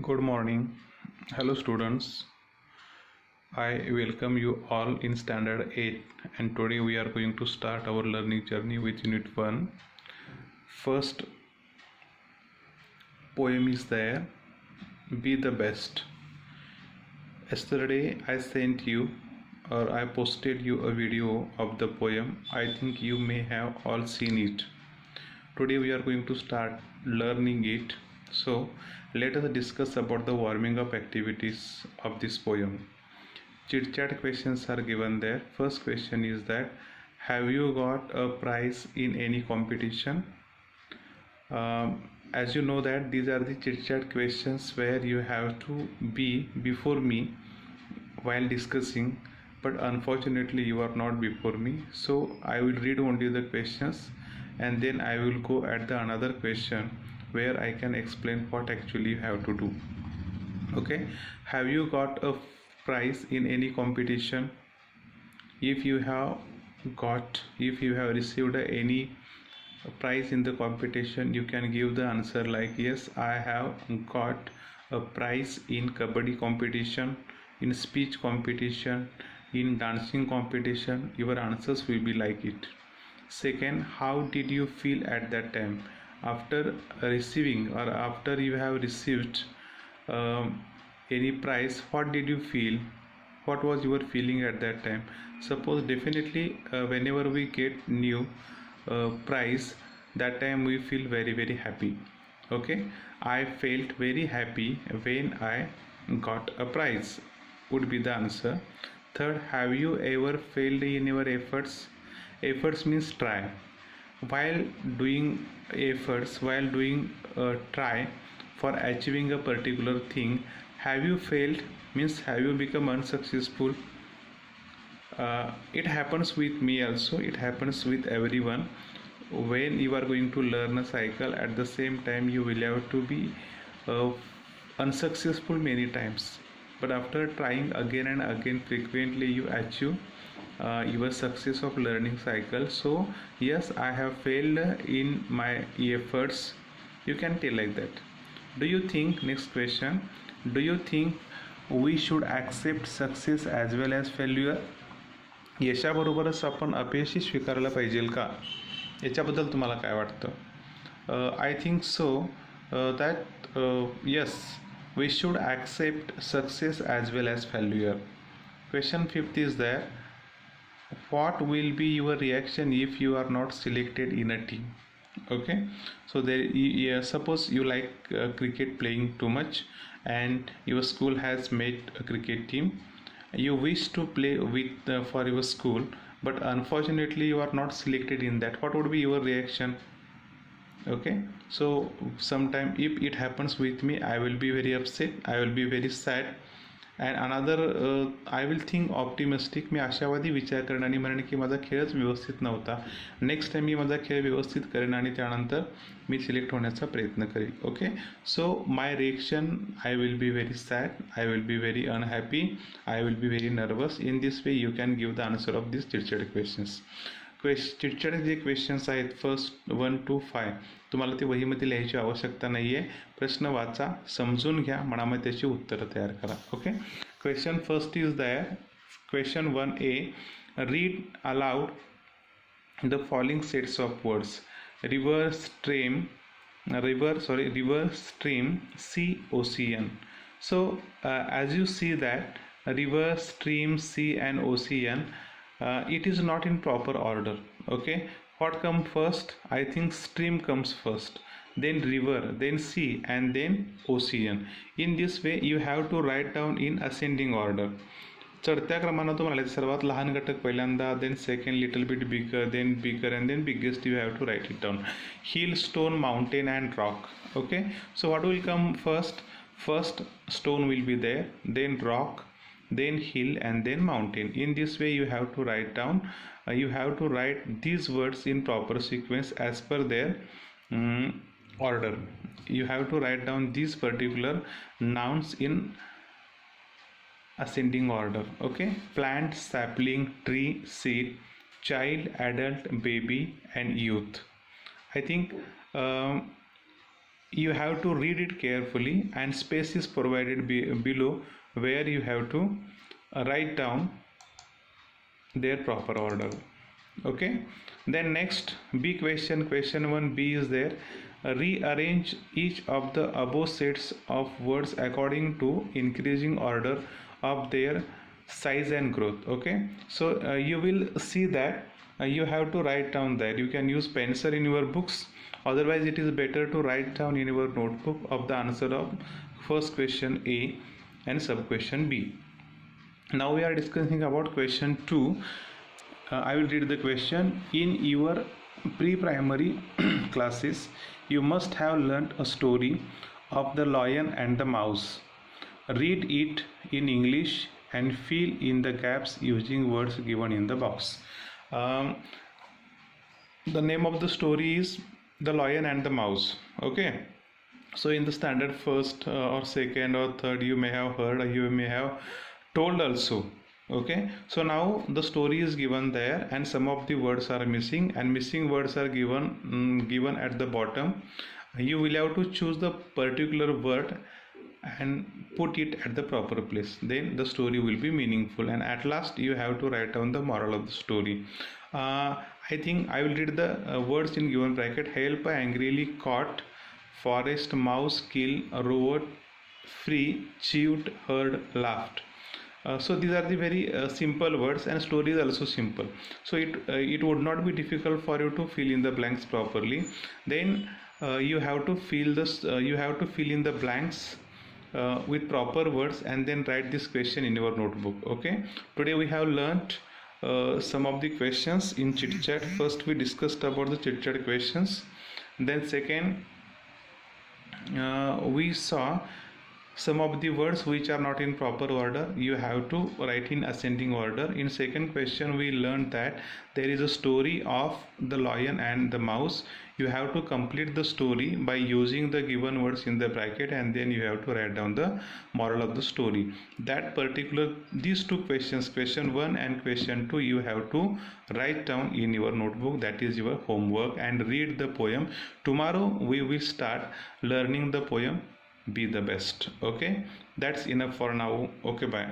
Good morning. Hello, students. I welcome you all in Standard 8, and today we are going to start our learning journey with Unit 1. First poem is there, Be the Best. Yesterday I sent you or I posted you a video of the poem. I think you may have all seen it. Today we are going to start learning it. So let us discuss about the warming up activities of this poem. Chit chat questions are given there. First question is that have you got a prize in any competition? As you know that these are the chit chat questions where you have to be before me while discussing, but unfortunately you are not before me, so I will read only the questions and then I will go at the another question where I can explain what actually you have to do. Okay, have you got a prize in any competition? If you have received any prize in the competition, you can give the answer like yes, I have got a prize in kabaddi competition, in speech competition, in dancing competition. Your answers will be like it. Second, how did you feel at that time after receiving or after you have received any prize? What did you feel? What was your feeling at that time? Suppose definitely whenever we get new prize, that time we feel very happy. Okay, I felt very happy when I got a prize would be the answer. Third, have you ever failed in your efforts? Efforts means try. While doing while doing a try for achieving a particular thing, have you failed means have you become unsuccessful? It happens with me also, it happens with everyone. When you are going to learn a cycle, at the same time you will have to be unsuccessful many times, but after trying again and again frequently you achieve your success of learning cycle. So yes, I have failed in my efforts, you can tell like that. Do you think, next question, do you think we should accept success as well as failure? यशाबरोबरच आपण अपयशी स्वीकारलं पाहिजे का? याच्याबद्दल तुम्हाला काय वाटतं? I think so that yes, we should accept success as well as failure. Question 5th is there, what will be your reaction if you are not selected in a team? Okay, so there, suppose you like cricket playing too much and your school has made a cricket team. You wish to play with for your school, but unfortunately you are not selected in that. What would be your reaction? Okay, so sometime if it happens with me, I will be very upset, I will be very sad, and another I will think optimistic. मी आशावादी विचार करेन आणि म्हणेन की माझा खेळच व्यवस्थित नव्हता, नेक्स्ट टाइम मी माझा खेळ व्यवस्थित करेन आणि त्यानंतर मी सिलेक्ट होण्याचा प्रयत्न करेन. Okay, so my reaction, I will be very sad, I will be very unhappy, I will be very nervous. In this way you can give the answer of this चिडचिड क्वेश्चन्स. चिडचिड जे questions आहेत first 1 to 5, तुम्हाला ते वहीमध्ये लिहायची आवश्यकता नाही आहे. प्रश्न वाचा, समजून घ्या, मनामध्ये त्याची उत्तरं तयार करा. Okay, question first is there. Question 1A, read aloud the following sets of words. River stream, sea, ocean. So as you see that river, stream, sea and ocean, it is not in proper order. Okay, what comes first? I think stream comes first, then river, then sea and then ocean. In this way you have to write down in ascending order. चढत्या क्रमानं तुम्हाला सर्वात लहान घटक पहिल्यांदा, then second little bit bigger, then bigger and then biggest. You have to write it down. Hill, stone, mountain and rock. Okay, so what will come first? First stone will be there, then rock, then hill and then mountain. In this way you have to write down, you have to write these words in proper sequence as per their order. You have to write down these particular nouns in ascending order. Okay, plant, sapling, tree, seed, child, adult, baby and youth. I think you have to read it carefully, and space is provided below where you have to write down their proper order. Okay, then next b question, question 1b is there. Rearrange each of the above sets of words according to increasing order of their size and growth. Okay, so you will see that you have to write down that. You can use pencil in your books, otherwise it is better to write down in your notebook of the answer of first question a and sub question b. Now we are discussing about question 2. I will read the question. In your pre-primary classes, you must have learnt a story of the lion and the mouse. Read it in English and fill in the gaps using words given in the box. The name of the story is The Lion and the Mouse. Okay, so in the standard first or second or third, you may have heard or you may have told also. Okay, so now the story is given there and some of the words are missing, and missing words are given at the bottom. You will have to choose the particular word and put it at the proper place, then the story will be meaningful, and at last you have to write down the moral of the story. I think I will read the words in given bracket. Help, angrily caught, forest, mouse, kill, robot, free, chewed, heard, laughed. So these are the very simple words, and story is also simple, so it would not be difficult for you to fill in the blanks properly. Then you have to fill in the blanks with proper words, and then write this question in your notebook. Okay, today we have learnt some of the questions in chit chat. First we discussed about the chit chat questions, then second we saw some of the words which are not in proper order, you have to write in ascending order. In second question we learned that there is a story of the lion and the mouse. You have to complete the story by using the given words in the bracket, and then you have to write down the moral of the story. These two questions, question 1 and question 2, you have to write down in your notebook. That is your homework, and read the poem. Tomorrow we will start learning the poem Be the Best. Okay, that's enough for now. Okay, bye.